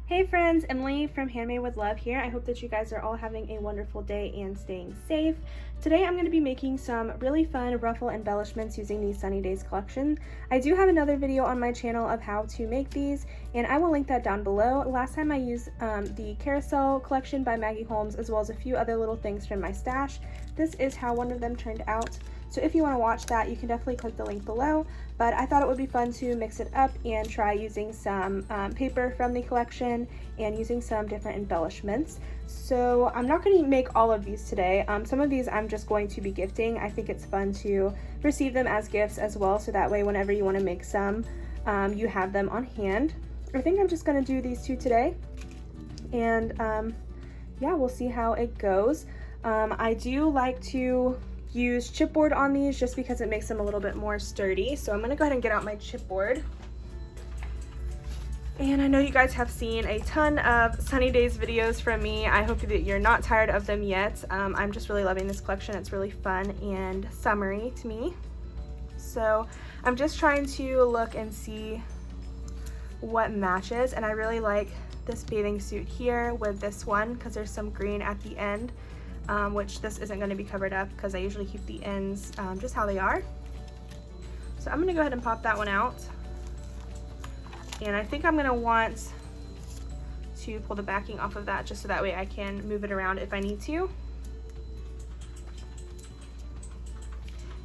Hey friends, Emily from Handmade with Love here. I hope that you guys are all having a wonderful day and staying safe. Today I'm going to be making some really fun ruffle embellishments using the Sunny Days collection. I do have another video on my channel of how to make these, and I will link that down below. Last time I used the carousel collection by Maggie Holmes, as well as a few other little things from my stash. This is how one of them turned out. So if you want to watch that, you can definitely click the link below, but I thought it would be fun to mix it up and try using some paper from the collection and using some different embellishments. So I'm not going to make all of these today. Some of these I'm just going to be gifting. I think it's fun to receive them as gifts as well, so that way whenever you want to make some, you have them on hand. I think I'm just going to do these two today, and yeah, we'll see how it goes. I do like to use chipboard on these just because it makes them a little bit more sturdy. So I'm gonna go ahead and get out my chipboard. And I know you guys have seen a ton of Sunny Days videos from me. I hope that you're not tired of them yet. I'm just really loving this collection. It's really fun and summery to me. So I'm just trying to look and see what matches, and I really like this bathing suit here with this one because there's some green at the end. Which this isn't going to be covered up because I usually keep the ends just how they are. So I'm going to go ahead and pop that one out. And I think I'm going to want to pull the backing off of that just so that way I can move it around if I need to.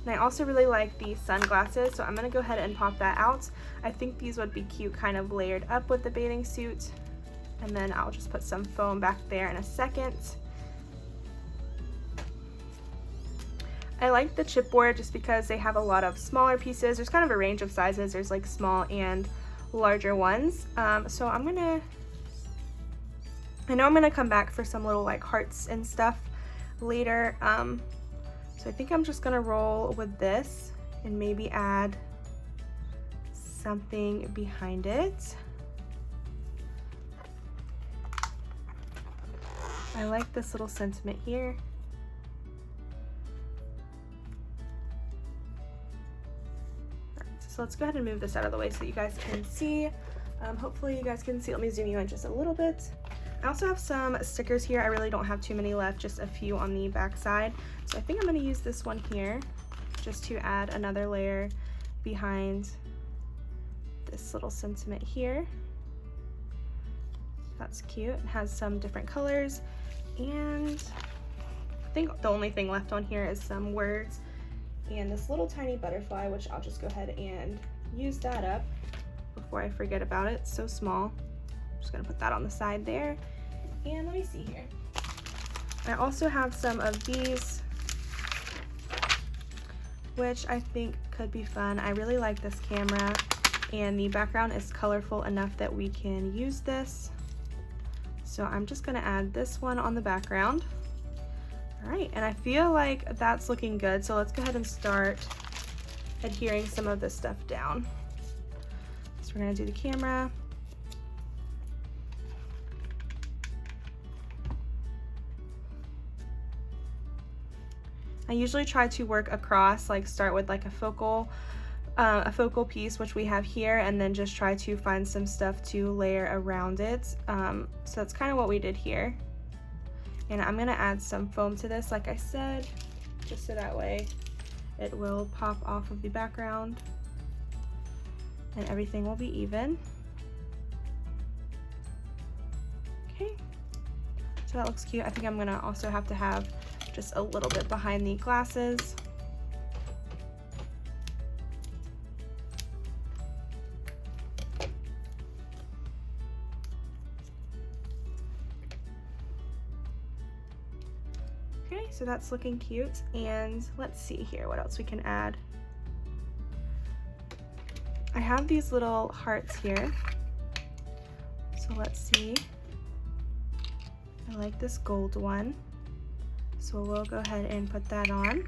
And I also really like the sunglasses, so I'm going to go ahead and pop that out. I think these would be cute kind of layered up with the bathing suit. And then I'll just put some foam back there in a second. I like the chipboard just because they have a lot of smaller pieces. There's kind of a range of sizes. There's like small and larger ones. So I know I'm gonna come back for some little like hearts and stuff later. So I think I'm just gonna roll with this and maybe add something behind it. I like this little sentiment here. So let's go ahead and move this out of the way so you guys can see. Hopefully you guys can see. Let me zoom you in just a little bit. I also have some stickers here. I really don't have too many left, just a few on the back side. So I think I'm going to use this one here just to add another layer behind this little sentiment here. That's cute. It has some different colors, and I think the only thing left on here is some words and this little tiny butterfly, which I'll just go ahead and use that up before I forget about it. It's so small. I'm just gonna put that on the side there. And let me see here. I also have some of these, which I think could be fun. I really like this camera, and the background is colorful enough that we can use this. So I'm just gonna add this one on the background. All right, and I feel like that's looking good, so let's go ahead and start adhering some of this stuff down. So we're gonna do the camera. I usually try to work across, like start with like a focal piece, which we have here, and then just try to find some stuff to layer around it. So that's kind of what we did here. And I'm gonna add some foam to this, like I said, just so that way it will pop off of the background and everything will be even. Okay, so that looks cute. I think I'm gonna also have to have just a little bit behind the glasses. Okay, so that's looking cute, and let's see here what else we can add. I have these little hearts here, so let's see. I like this gold one, so we'll go ahead and put that on.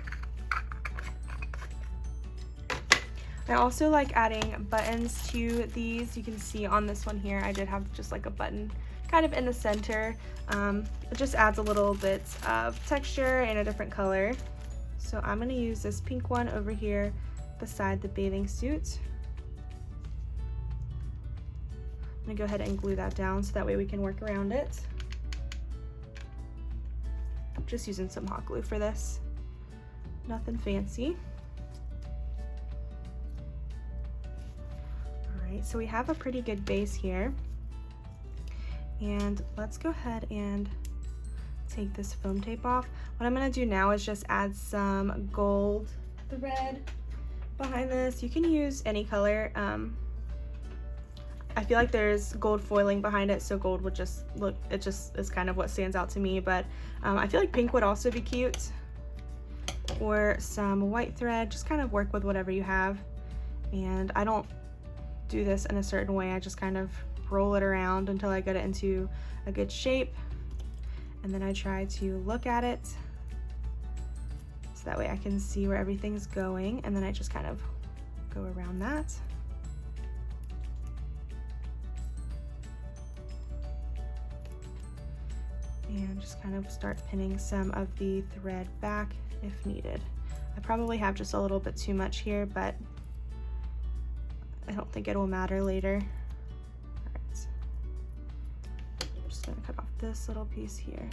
I also like adding buttons to these. You can see on this one here, I did have just like a button kind of in the center. It just adds a little bit of texture and a different color. So I'm gonna use this pink one over here beside the bathing suit. I'm gonna go ahead and glue that down so that way we can work around it. Just using some hot glue for this. Nothing fancy. All right, so we have a pretty good base here. And let's go ahead and take this foam tape off. What I'm gonna do now is just add some gold thread behind this. You can use any color. I feel like there's gold foiling behind it, so gold would just look, it just is kind of what stands out to me, but I feel like pink would also be cute. Or some white thread, just kind of work with whatever you have. And I don't do this in a certain way, I just kind of roll it around until I get it into a good shape. And then I try to look at it so that way I can see where everything's going, and then I just kind of go around that. And just kind of start pinning some of the thread back if needed. I probably have just a little bit too much here, but I don't think it will matter later. All right. I'm just gonna cut off this little piece here.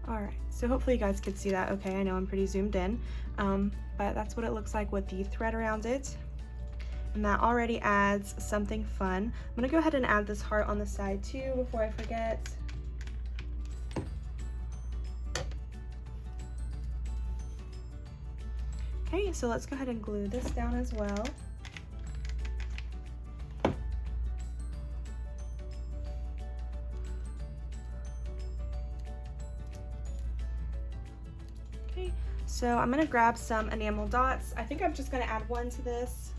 All right, so hopefully you guys could see that okay. I know I'm pretty zoomed in, but that's what it looks like with the thread around it. And that already adds something fun. I'm gonna go ahead and add this heart on the side too before I forget. Okay, so let's go ahead and glue this down as well. Okay, so I'm gonna grab some enamel dots. I think I'm just gonna add one to this.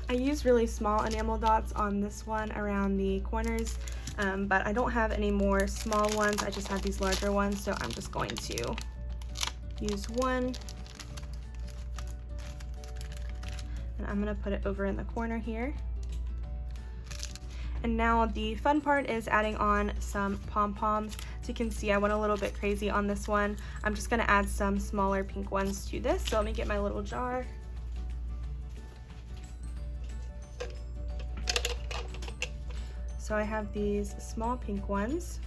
I use really small enamel dots on this one around the corners, but I don't have any more small ones. I just have these larger ones, so I'm just going to use one. And I'm gonna put it over in the corner here. And now the fun part is adding on some pom-poms. So you can see I went a little bit crazy on this one. I'm just gonna add some smaller pink ones to this. So let me get my little jar. So I have these small pink ones.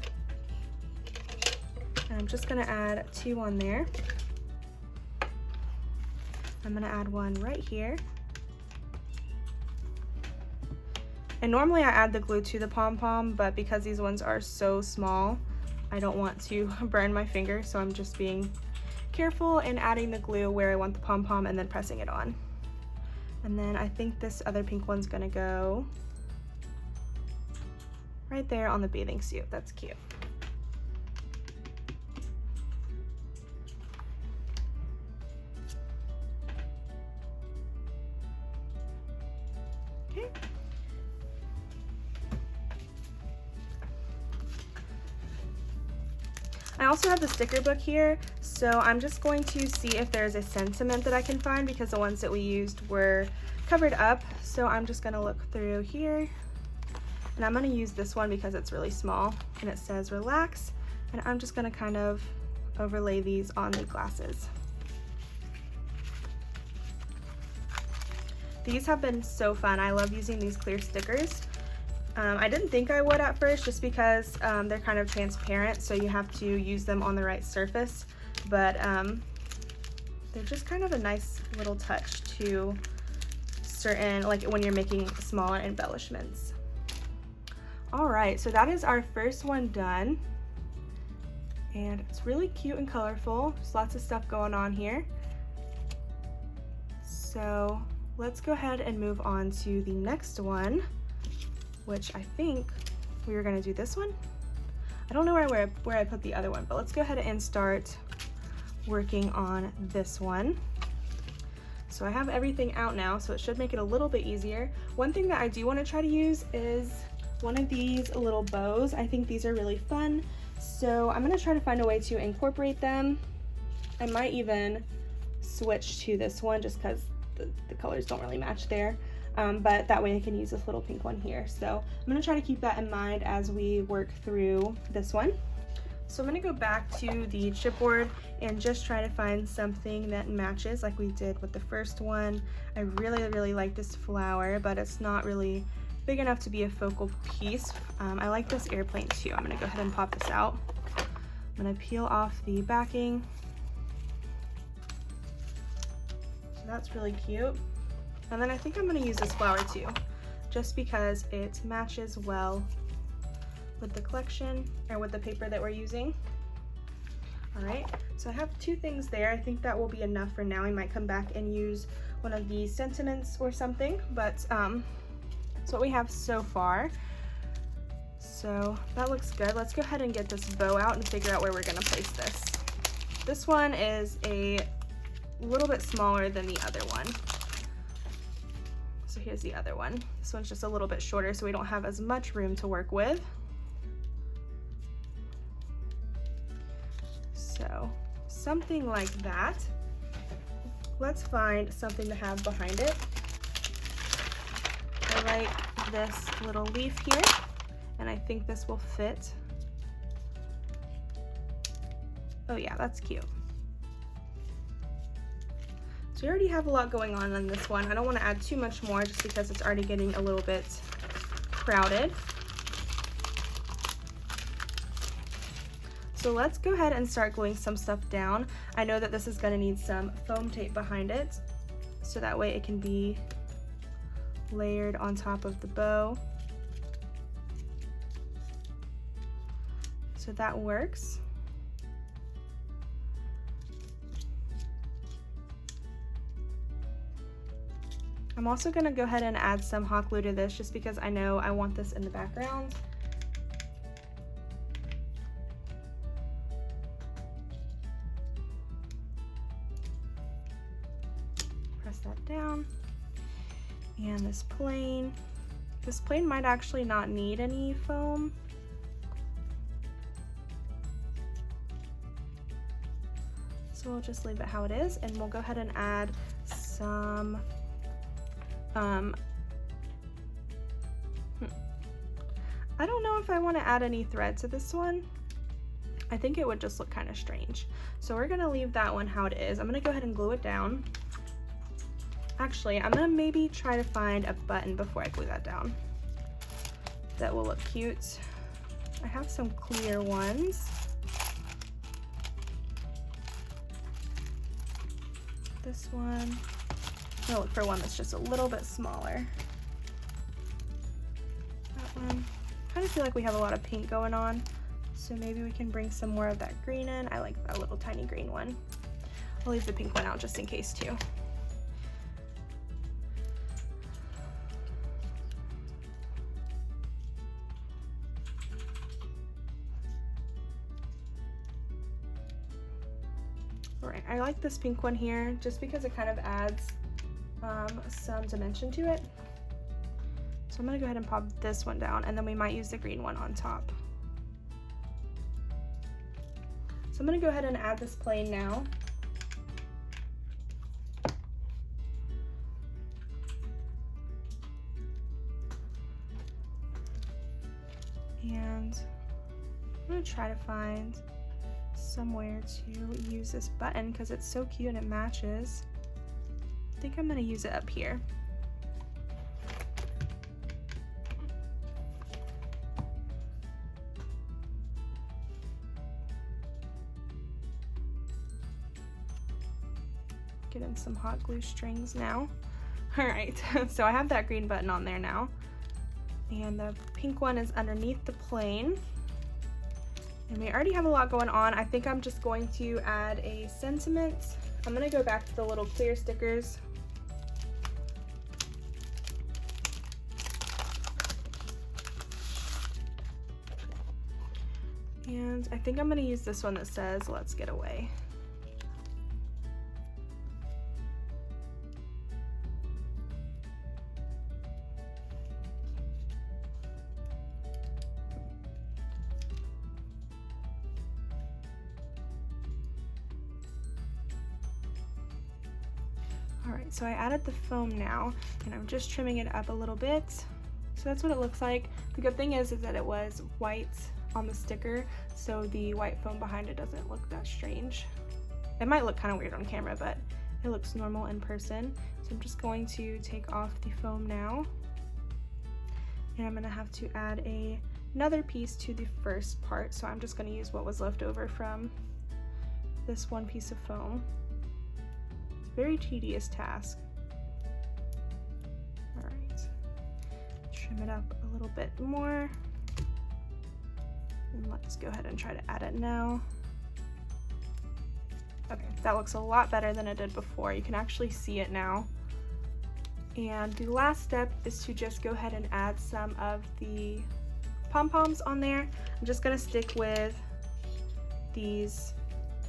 And I'm just gonna add 2 on there. I'm gonna add one right here. And normally I add the glue to the pom-pom, but because these ones are so small, I don't want to burn my finger, so I'm just being careful and adding the glue where I want the pom-pom and then pressing it on. And then I think this other pink one's gonna go right there on the bathing suit. That's cute. Okay. I also have the sticker book here, so I'm just going to see if there's a sentiment that I can find because the ones that we used were covered up. So I'm just gonna look through here, and I'm gonna use this one because it's really small and it says relax, and I'm just gonna kind of overlay these on the glasses. These have been so fun. I love using these clear stickers. I didn't think I would at first just because they're kind of transparent, so you have to use them on the right surface, but they're just kind of a nice little touch to certain, like when you're making smaller embellishments. All right, so that is our first one done, and it's really cute and colorful. There's lots of stuff going on here. So let's go ahead and move on to the next one, which I think we were gonna do this one. I don't know where I put the other one, but let's go ahead and start working on this one. So I have everything out now, so it should make it a little bit easier. One thing that I do wanna try to use is one of these little bows. I think these are really fun. So I'm gonna try to find a way to incorporate them. I might even switch to this one just because the colors don't really match there. But that way I can use this little pink one here. So I'm gonna try to keep that in mind as we work through this one. So I'm gonna go back to the chipboard and just try to find something that matches like we did with the first one. I really like this flower, but it's not really big enough to be a focal piece. I like this airplane too. I'm gonna go ahead and pop this out. I'm gonna peel off the backing. So that's really cute. And then I think I'm gonna use this flower too, just because it matches well with the collection, or with the paper that we're using. All right, so I have 2 things there. I think that will be enough for now. I might come back and use one of these sentiments or something, but that's what we have so far. So that looks good. Let's go ahead and get this bow out and figure out where we're gonna place this. This one is a little bit smaller than the other one. So here's the other one. This one's just a little bit shorter, so we don't have as much room to work with. So something like that. Let's find something to have behind it. I like this little leaf here, and I think this will fit. Oh yeah, that's cute. So we already have a lot going on this one. I don't want to add too much more just because it's already getting a little bit crowded. So let's go ahead and start gluing some stuff down. I know that this is going to need some foam tape behind it, so that way it can be layered on top of the bow. So that works. I'm also going to go ahead and add some hot glue to this just because I know I want this in the background. Press that down. And this plane might actually not need any foam. So we'll just leave it how it is, and we'll go ahead and add some I don't know if I want to add any thread to this one. I think it would just look kind of strange. So we're gonna leave that one how it is. I'm gonna go ahead and glue it down. Actually, I'm gonna maybe try to find a button before I glue that down. That will look cute. I have some clear ones. This one. I'm gonna look for one that's just a little bit smaller. That one. I kind of feel like we have a lot of pink going on, so maybe we can bring some more of that green in. I like that little tiny green one. I'll leave the pink one out just in case too. All right, I like this pink one here just because it kind of adds some dimension to it. So I'm gonna go ahead and pop this one down, and then we might use the green one on top. So I'm gonna go ahead and add this plane now. And I'm gonna try to find somewhere to use this button because it's so cute and it matches. I think I'm gonna use it up here. Get in some hot glue strings now. All right, so I have that green button on there now. And the pink one is underneath the plane. And we already have a lot going on. I think I'm just going to add a sentiment. I'm gonna go back to the little clear stickers. And I think I'm gonna use this one that says, "Let's get away." Alright, so I added the foam now, and I'm just trimming it up a little bit. So that's what it looks like. The good thing is that it was white on the sticker, so the white foam behind it doesn't look that strange. It might look kind of weird on camera, but it looks normal in person. So I'm just going to take off the foam now. And I'm gonna have to add another piece to the first part, so I'm just gonna use what was left over from this one piece of foam. Very tedious task. All right, trim it up a little bit more. And let's go ahead and try to add it now. Okay, that looks a lot better than it did before. You can actually see it now. And the last step is to just go ahead and add some of the pom-poms on there. I'm just gonna stick with these,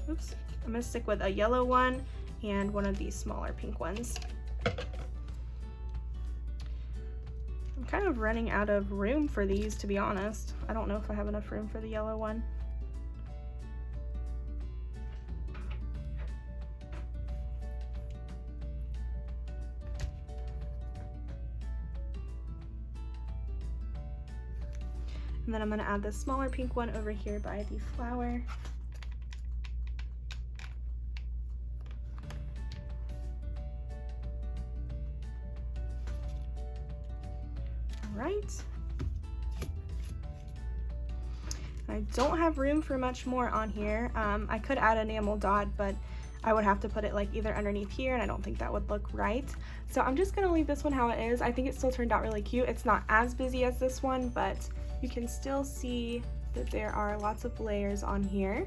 oops, I'm gonna stick with a yellow one and one of these smaller pink ones. I'm kind of running out of room for these, to be honest. I don't know if I have enough room for the yellow one. And then I'm going to add the smaller pink one over here by the flower. All right. I don't have room for much more on here. I could add an enamel dot, but I would have to put it like either underneath here, and I don't think that would look right. So I'm just gonna leave this one how it is. I think it still turned out really cute. It's not as busy as this one, but you can still see that there are lots of layers on here.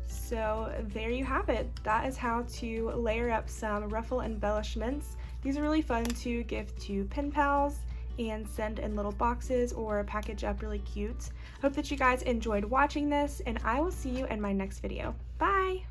So there you have it. That is how to layer up some ruffle embellishments. These are really fun to give to pen pals and send in little boxes or package up really cute. Hope that you guys enjoyed watching this, and I will see you in my next video. Bye!